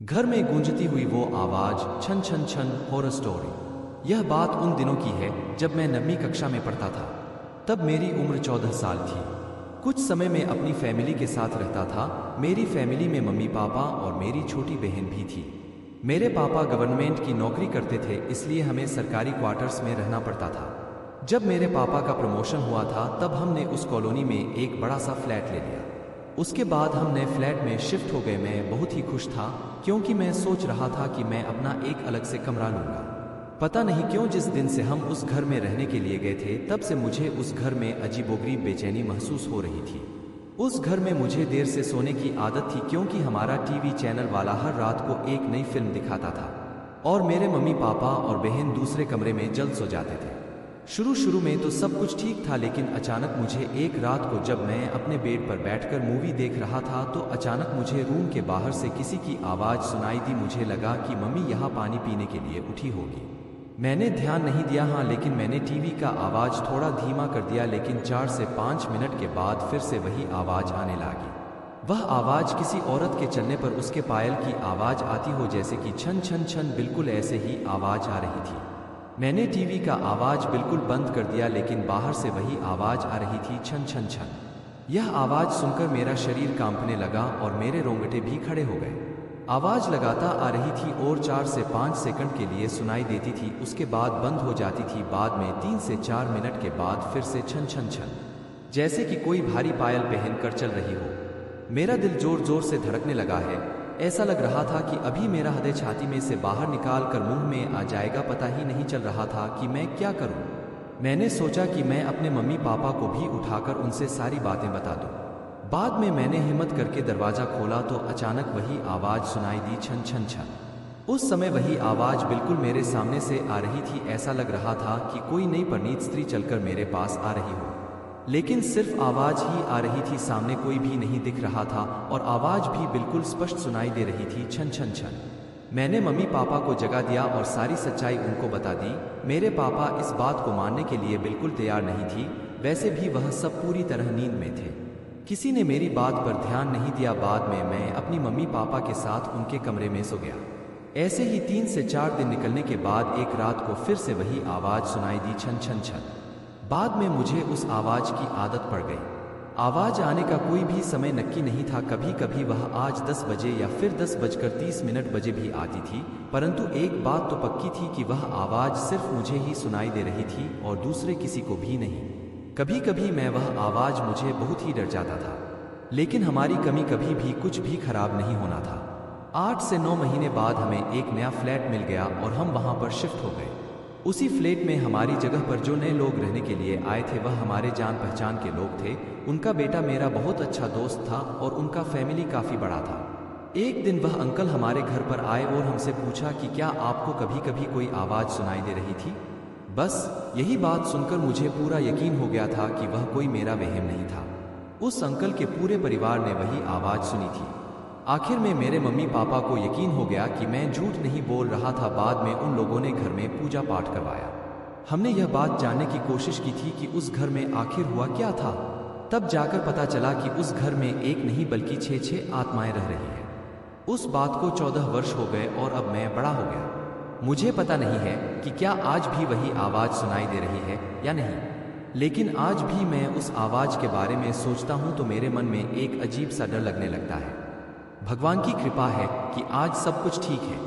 घर में गूंजती हुई वो आवाज, छन छन छन, हॉरर स्टोरी। यह बात उन दिनों की है जब मैं 9वीं कक्षा में पढ़ता था। तब मेरी उम्र 14 साल थी। कुछ समय में अपनी फैमिली के साथ रहता था। मेरी फैमिली में मम्मी पापा और मेरी छोटी बहन भी थी। मेरे पापा गवर्नमेंट की नौकरी करते थे, इसलिए हमें सरकारी क्वार्टर्स में रहना पड़ता था। जब मेरे पापा का प्रमोशन हुआ था तब हमने उस कॉलोनी में एक बड़ा सा फ्लैट ले लिया। उसके बाद हम नए फ्लैट में शिफ्ट हो गए। मैं बहुत ही खुश था क्योंकि मैं सोच रहा था कि मैं अपना एक अलग से कमरा लूंगा। पता नहीं क्यों जिस दिन से हम उस घर में रहने के लिए गए थे तब से मुझे उस घर में अजीबोगरीब बेचैनी महसूस हो रही थी। उस घर में मुझे देर से सोने की आदत थी क्योंकि हमारा टीवी चैनल वाला हर रात को एक नई फिल्म दिखाता था और मेरे मम्मी पापा और बहन दूसरे कमरे में जल्द सो जाते थे। शुरू में तो सब कुछ ठीक था, लेकिन अचानक मुझे एक रात को जब मैं अपने बेड पर बैठकर मूवी देख रहा था तो अचानक मुझे रूम के बाहर से किसी की आवाज़ सुनाई दी। मुझे लगा कि मम्मी यहाँ पानी पीने के लिए उठी होगी। मैंने ध्यान नहीं दिया, लेकिन मैंने टीवी का आवाज़ थोड़ा धीमा कर दिया। लेकिन 4 से 5 मिनट के बाद फिर से वही आवाज़ आने लगी। वह आवाज़ किसी औरत के चलने पर उसके पायल की आवाज़ आती हो, जैसे कि छन छन छन। बिल्कुल ऐसे ही आवाज़ आ रही थी। मैंने टीवी का आवाज़ बिल्कुल बंद कर दिया, लेकिन बाहर से वही आवाज़ आ रही थी, छन छन छन। यह आवाज़ सुनकर मेरा शरीर कांपने लगा और मेरे रोंगटे भी खड़े हो गए। आवाज़ लगातार आ रही थी और 4 से 5 सेकंड के लिए सुनाई देती थी, उसके बाद बंद हो जाती थी। बाद में 3 से 4 मिनट के बाद फिर से छन छन छन, जैसे कि कोई भारी पायल पहनकर चल रही हो। मेरा दिल जोर जोर से धड़कने लगा है। ऐसा लग रहा था कि अभी मेरा हृदय छाती में से बाहर निकाल कर मुंह में आ जाएगा। पता ही नहीं चल रहा था कि मैं क्या करूं। मैंने सोचा कि मैं अपने मम्मी पापा को भी उठाकर उनसे सारी बातें बता दूं। बाद में मैंने हिम्मत करके दरवाज़ा खोला तो अचानक वही आवाज़ सुनाई दी, छन छन छन। उस समय वही आवाज़ बिल्कुल मेरे सामने से आ रही थी। ऐसा लग रहा था कि कोई नई परिणीत स्त्री चलकर मेरे पास आ रही हो, लेकिन सिर्फ आवाज़ ही आ रही थी, सामने कोई भी नहीं दिख रहा था और आवाज़ भी बिल्कुल स्पष्ट सुनाई दे रही थी, छन छन छन। मैंने मम्मी पापा को जगा दिया और सारी सच्चाई उनको बता दी। मेरे पापा इस बात को मानने के लिए बिल्कुल तैयार नहीं थी, वैसे भी वह सब पूरी तरह नींद में थे। किसी ने मेरी बात पर ध्यान नहीं दिया। बाद में मैं अपनी मम्मी पापा के साथ उनके कमरे में सो गया। ऐसे ही 3 से 4 दिन निकलने के बाद एक रात को फिर से वही आवाज़ सुनाई दी, छन छन छन। बाद में मुझे उस आवाज़ की आदत पड़ गई। आवाज़ आने का कोई भी समय नक्की नहीं था। कभी कभी वह आज 10 बजे या फिर 10:30 बजे भी आती थी, परंतु एक बात तो पक्की थी कि वह आवाज़ सिर्फ मुझे ही सुनाई दे रही थी और दूसरे किसी को भी नहीं। कभी कभी मैं वह आवाज़ मुझे बहुत ही डर जाता था, लेकिन हमारी कमी कभी भी कुछ भी खराब नहीं होना था। 8 से 9 महीने बाद हमें एक नया फ्लैट मिल गया और हम वहाँ पर शिफ्ट हो गए। उसी फ्लैट में हमारी जगह पर जो नए लोग रहने के लिए आए थे वह हमारे जान पहचान के लोग थे। उनका बेटा मेरा बहुत अच्छा दोस्त था और उनका फैमिली काफ़ी बड़ा था। एक दिन वह अंकल हमारे घर पर आए और हमसे पूछा कि क्या आपको कभी कभी कोई आवाज़ सुनाई दे रही थी। बस यही बात सुनकर मुझे पूरा यकीन हो गया था कि वह कोई मेरा वहम नहीं था। उस अंकल के पूरे परिवार ने वही आवाज़ सुनी थी। आखिर में मेरे मम्मी पापा को यकीन हो गया कि मैं झूठ नहीं बोल रहा था। बाद में उन लोगों ने घर में पूजा पाठ करवाया। हमने यह बात जानने की कोशिश की थी कि उस घर में आखिर हुआ क्या था। तब जाकर पता चला कि उस घर में एक नहीं बल्कि 6 आत्माएं रह रही हैं। उस बात को 14 वर्ष हो गए और अब मैं बड़ा हो गया। मुझे पता नहीं है कि क्या आज भी वही आवाज़ सुनाई दे रही है या नहीं, लेकिन आज भी मैं उस आवाज़ के बारे में सोचता हूँ तो मेरे मन में एक अजीब सा डर लगने लगता है। भगवान की कृपा है कि आज सब कुछ ठीक है।